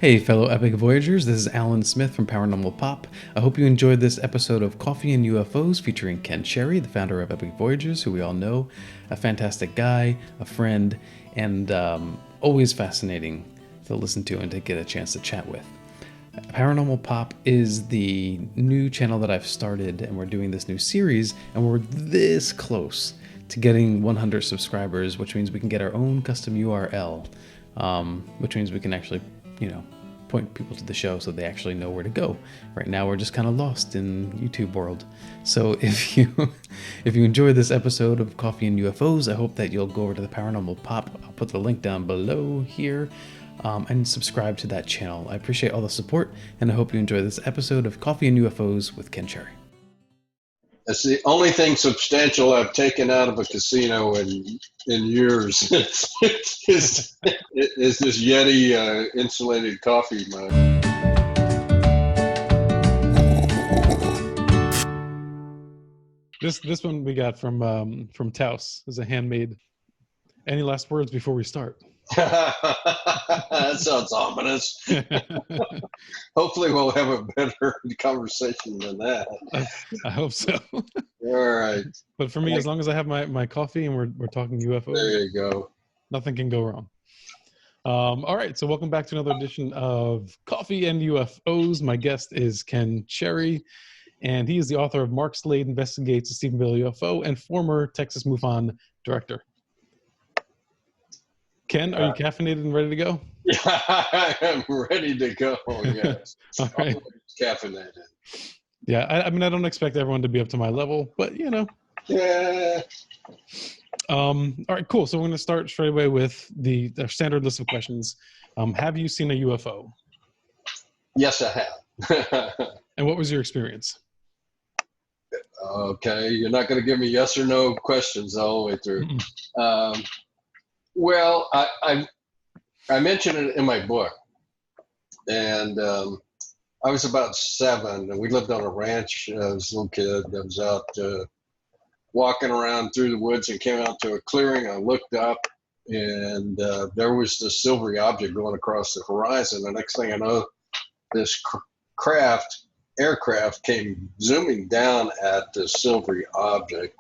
Hey, fellow Epic Voyagers, this is Alan Smith from Paranormal Pop. I hope you enjoyed this episode of Coffee and UFOs featuring Ken Cherry, the founder of Epic Voyagers, who we all know, a fantastic guy, a friend, and always fascinating to listen to and to get a chance to chat with. Paranormal Pop is the new channel that I've started, and we're doing this new series, and we're this close to getting 100 subscribers, which means we can get our own custom URL, which means we can actually, point people to the show so they actually know where to go. Right now we're just kind of lost in YouTube world. So if you enjoy this episode of Coffee and UFOs, I hope that you'll go over to the Paranormal Pop. I'll put the link down below here, and subscribe to that channel. I appreciate all the support, and I hope you enjoy this episode of Coffee and UFOs with Ken Cherry. That's the only thing substantial I've taken out of a casino in years is this Yeti insulated coffee mug. This one we got from Taos. Is a handmade. Any last words before we start? That sounds ominous. Hopefully we'll have a better conversation than that. I hope so. All right. But for me, as long as I have my coffee and we're talking UFOs, there you go. Nothing can go wrong. All right, so welcome back to another edition of Coffee and UFOs. My guest is Ken Cherry, and he is the author of Marc, Slade Investigates the Stephenville UFO and former Texas MUFON director. Ken, are you caffeinated and ready to go? Yeah, I am ready to go, yes. All right. Caffeinated. Yeah, I mean, I don't expect everyone to be up to my level, but Yeah. All right, cool. So we're going to start straight away with the standard list of questions. Have you seen a UFO? Yes, I have. And what was your experience? Okay, you're not going to give me yes or no questions all the way through. Well, I mentioned it in my book, and I was about 7, and we lived on a ranch as a little kid. I was out walking around through the woods and came out to a clearing. I looked up, and there was this silvery object going across the horizon. The next thing I know, this aircraft came zooming down at this silvery object.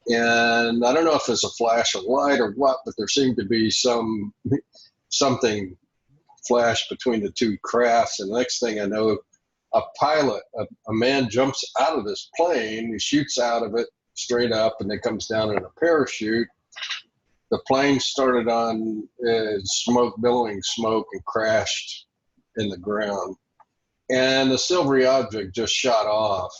And I don't know if it's a flash of light or what, but there seemed to be something flash between the two crafts. And the next thing I know, a pilot, a man jumps out of this plane. He shoots out of it straight up, and then comes down in a parachute. The plane started on billowing smoke, and crashed in the ground. And the silvery object just shot off.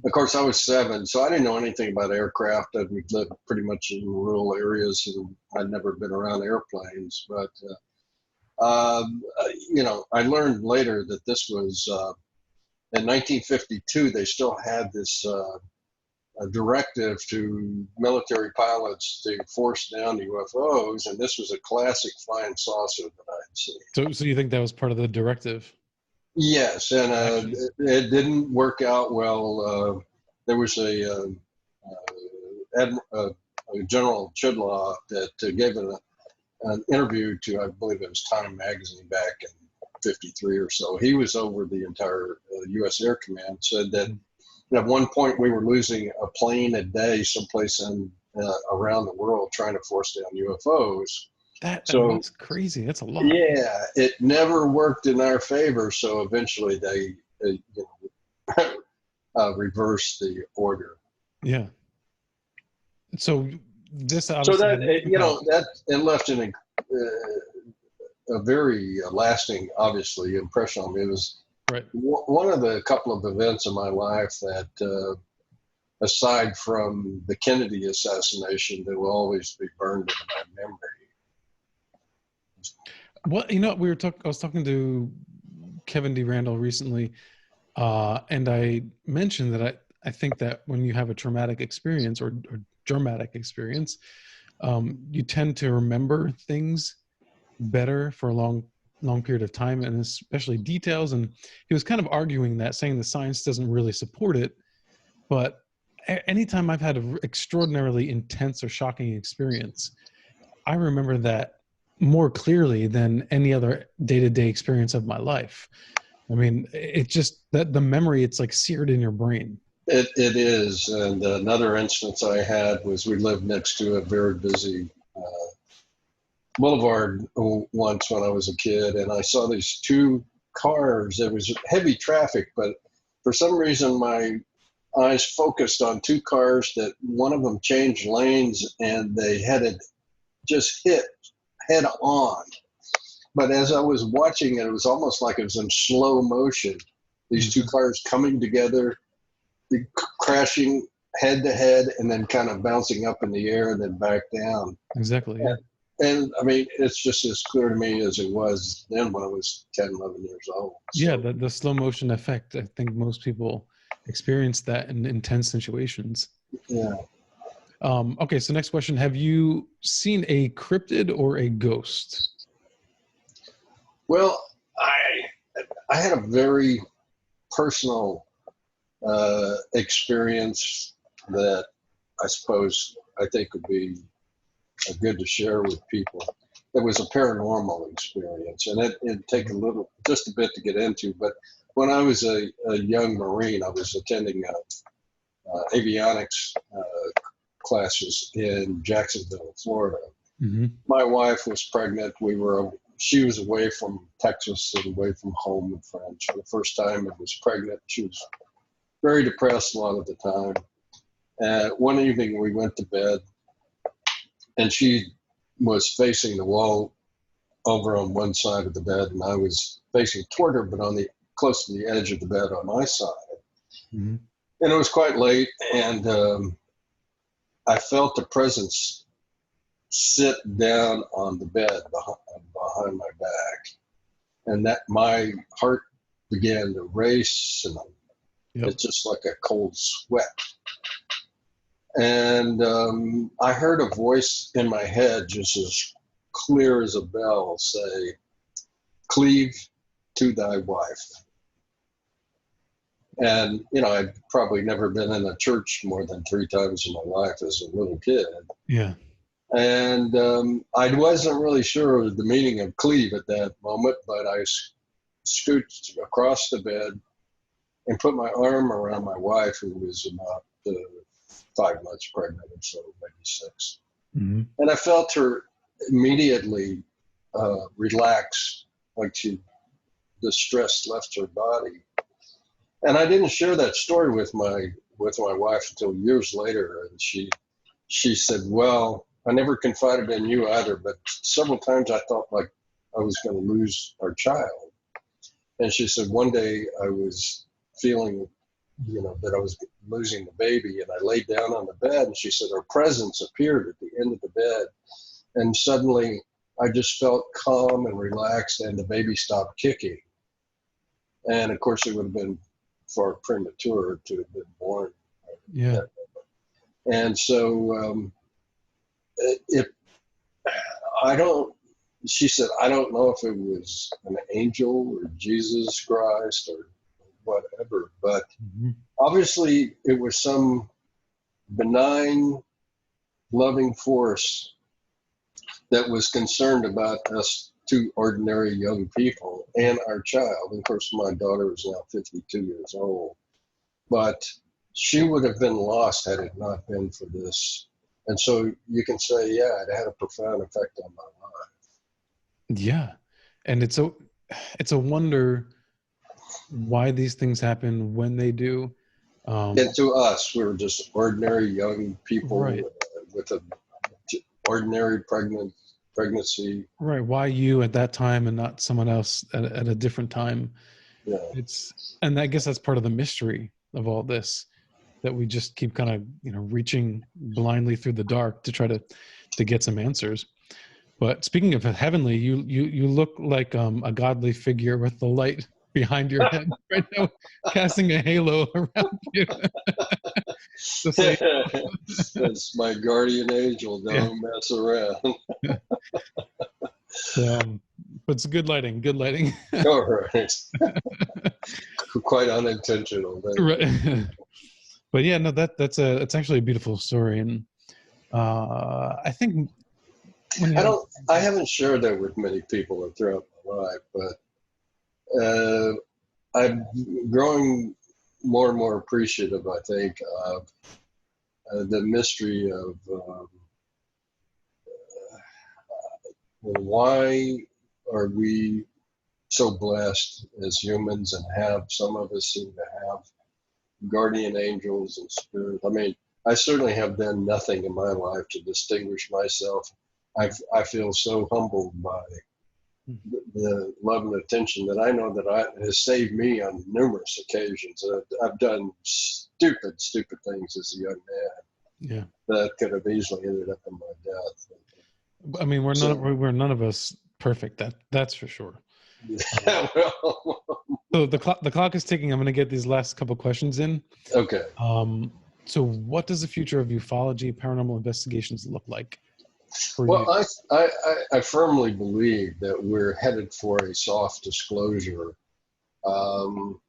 Of course, I was 7, so I didn't know anything about aircraft. We lived pretty much in rural areas, and I'd never been around airplanes. But, I learned later that this was, in 1952, they still had this a directive to military pilots to force down UFOs, and this was a classic flying saucer that I'd seen. So you think that was part of the directive? Yes, and it didn't work out well. There was a General Chidlaw that gave an interview to, I believe it was Time magazine back in 53 or so. He was over the entire U.S. Air Command, said that at one point we were losing a plane a day someplace around the world trying to force down UFOs. That's crazy. That's a lot. Yeah, it never worked in our favor. So eventually they reversed the order. Yeah. So this that it left a very lasting, obviously, impression on me. It was one of the couple of events in my life that, aside from the Kennedy assassination, that will always be burned in my memory. Well, I was talking to Kevin D. Randall recently, and I mentioned that I think that when you have a traumatic experience or dramatic experience, you tend to remember things better for a long period of time, and especially details. And he was kind of arguing that, saying the science doesn't really support it, but anytime I've had an extraordinarily intense or shocking experience, I remember that more clearly than any other day-to-day experience of my life. I mean, it just, that the memory, it's like seared in your brain. It is. And another instance I had was we lived next to a very busy boulevard once when I was a kid, and I saw these two cars. There was heavy traffic, but for some reason my eyes focused on two cars that one of them changed lanes and they headed just hit head on. But as I was watching it, it was almost like it was in slow motion. These two cars coming together, crashing head to head, and then kind of bouncing up in the air and then back down. Exactly. Yeah. And I mean, it's just as clear to me as it was then when I was 10, 11 years old. So, Yeah, the slow motion effect. I think most people experience that in intense situations. yeah. Okay, so next question. Have you seen a cryptid or a ghost? Well, I had a very personal experience that I think would be good to share with people. It was a paranormal experience, and it'd take just a bit to get into. But when I was a young Marine, I was attending avionics classes in Jacksonville, Florida. Mm-hmm. My wife was pregnant. She was away from Texas and away from home and friends for the first time and was pregnant. She was very depressed a lot of the time. One evening we went to bed, and she was facing the wall over on one side of the bed, and I was facing toward her, but close to the edge of the bed on my side. Mm-hmm. And it was quite late, and I felt a presence sit down on the bed behind my back, and that my heart began to race, and it's just like a cold sweat. And I heard a voice in my head, just as clear as a bell, say, "Cleave to thy wife." And, I'd probably never been in a church more than 3 times in my life as a little kid. Yeah. And I wasn't really sure of the meaning of cleave at that moment, but I scooched across the bed and put my arm around my wife, who was about 5 months pregnant, or so, maybe 6. Mm-hmm. And I felt her immediately relax, like the stress left her body. And I didn't share that story with my wife until years later. And she said, "Well, I never confided in you either, but several times I thought like I was going to lose our child." And she said, "One day I was feeling, that I was losing the baby, and I laid down on the bed, and she said her presence appeared at the end of the bed, and suddenly I just felt calm and relaxed, and the baby stopped kicking." And of course, it would have been far premature to have been born. Yeah. And so she said, "I don't know if it was an angel or Jesus Christ or whatever, but obviously it was some benign, loving force that was concerned about us 2 ordinary young people and our child." And of course, my daughter is now 52 years old, but she would have been lost had it not been for this. And so you can say, yeah, it had a profound effect on my life. Yeah. And it's a wonder why these things happen when they do. And to us, we were just ordinary young people, right, with an ordinary pregnancy. Right. Why you at that time and not someone else at a different time? Yeah. And I guess that's part of the mystery of all this, that we just keep kind of, reaching blindly through the dark to try to get some answers. But speaking of heavenly, you look like a godly figure with the light behind your head right now, casting a halo around you. That's my guardian angel. Don't mess around. But it's good lighting. Good lighting. All right. Quite unintentional. Right. But yeah, no, it's actually a beautiful story, and I think when you I have, don't. I haven't shared that with many people throughout my life, but I'm growing more and more appreciative, I think, of the mystery of why are we so blessed as humans and have some of us seem to have guardian angels and spirits. I mean, I certainly have done nothing in my life to distinguish myself. I feel so humbled by the love and attention that I know that has saved me on numerous occasions. I've done stupid things as a young man yeah. that could have easily ended up in my death. I mean, So, we're none of us perfect. That's for sure. well, So the clock is ticking. I'm going to get these last couple questions in. okay. So what does the future of ufology, paranormal investigations look like for Well, you? I firmly believe that we're headed for a soft disclosure. Um,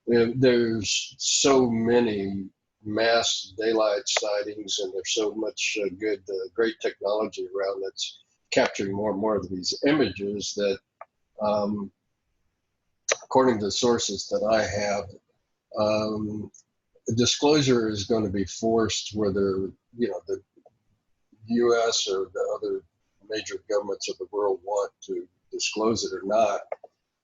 there's so many mass daylight sightings, and there's so much great technology around that's capturing more and more of these images that, according to the sources that I have, disclosure is going to be forced, whether the U.S. or the other major governments of the world want to disclose it or not.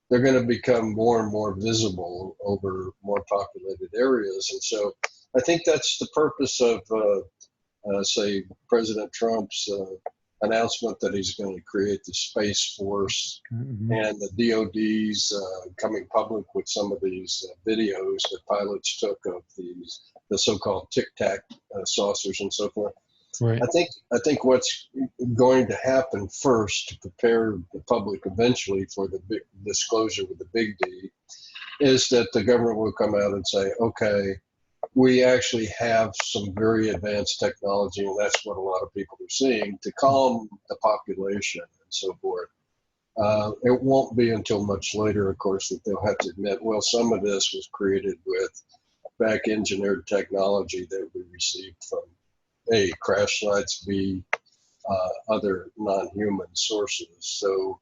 They're going to become more and more visible over more populated areas. And so I think that's the purpose of, say, President Trump's announcement that he's going to create the Space Force, and the DOD's coming public with some of these videos that pilots took of the so-called Tic Tac saucers and so forth. Right. I think what's going to happen first to prepare the public eventually for the big disclosure with the big D is that the government will come out and say, okay, we actually have some very advanced technology, and that's what a lot of people are seeing, to calm the population and so forth. It won't be until much later, of course, that they'll have to admit, well, some of this was created with back engineered technology that we received from A, crash sites, B, other non-human sources. So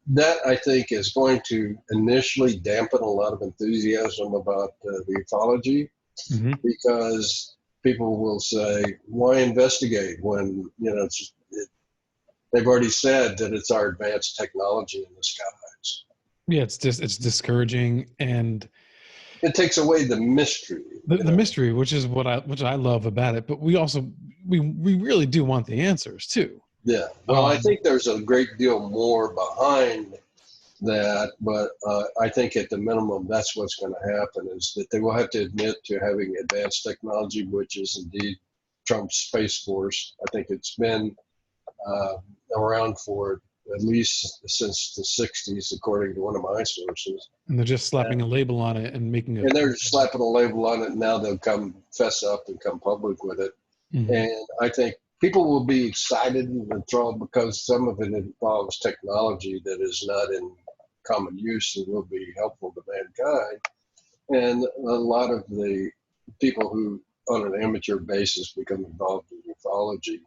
that, I think, is going to initially dampen a lot of enthusiasm about the ufology, because people will say, why investigate when, they've already said that it's our advanced technology in the skies. Yeah, it's discouraging, and It takes away the mystery. The mystery, which I love about it. But we also we really do want the answers too. Yeah. Well, I think there's a great deal more behind that, but I think at the minimum, that's what's going to happen, is that they will have to admit to having advanced technology, which is indeed Trump's Space Force. I think it's been around for at least since the 60s, according to one of my sources. And they're just slapping a label on it and making it. And they're slapping a label on it, and now they'll come fess up and come public with it. And I think people will be excited and enthralled because some of it involves technology that is not in common use and will be helpful to mankind. And a lot of the people who, on an amateur basis, become involved in ufology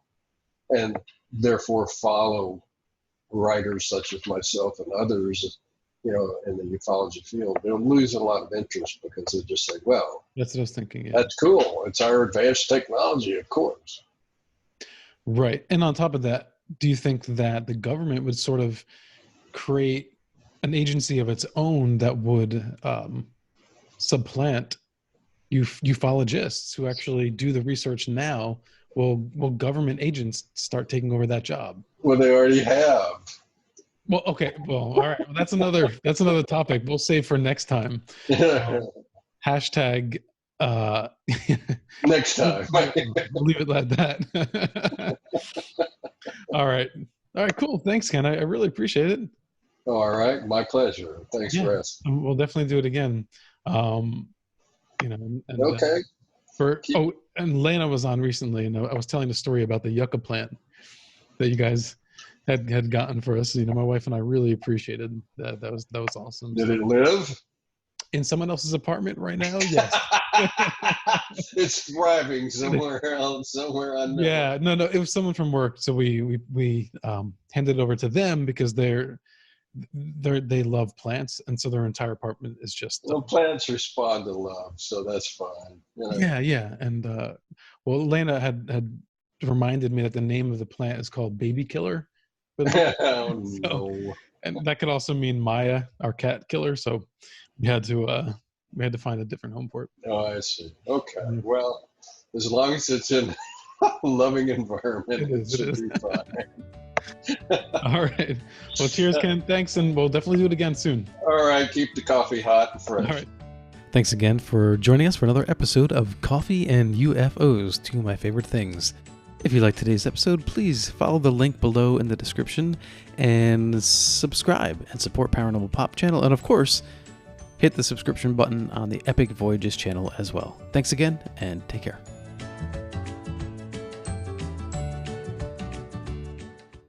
and therefore follow writers such as myself and others, in the ufology field, they'll lose a lot of interest because they just say, well, that's what I was thinking. Yeah. That's cool. It's our advanced technology, of course. Right. And on top of that, do you think that the government would sort of create an agency of its own that would supplant ufologists who actually do the research now? Will government agents start taking over that job? Well, they already have. Well, okay. Well, all right. Well, that's another topic we'll save for next time. Hashtag next time. We'll leave it like that. All right, cool. Thanks, Ken. I really appreciate it. All right, my pleasure. Thanks for asking. We'll definitely do it again. And, okay. And Lena was on recently, and I was telling the story about the yucca plant that you guys had gotten for us. My wife and I really appreciated that. That was awesome. Did it live? In someone else's apartment right now? Yes. It's thriving somewhere else, somewhere unknown. Yeah, no, it was someone from work. So we handed it over to them because they love plants, and so their entire apartment is just Well, plants respond to love, so that's fine. You know? yeah. And well, Lena had reminded me that the name of the plant is called Baby Killer. Oh, So, no. and that could also mean Maya, our cat killer. So we had to find a different home for it. Oh, I see. Okay. Mhm. Well, as long as it's in a loving environment, It should is. be fine. All right. Well, cheers, Ken. Thanks, and we'll definitely do it again soon. All right. Keep the coffee hot and fresh. All right. Thanks again for joining us for another episode of Coffee and UFOs, two of my favorite things. If you liked today's episode, please follow the link below in the description and subscribe and support Paranormal Pop channel. And of course, hit the subscription button on the Epic Voyages channel as well. Thanks again, and take care.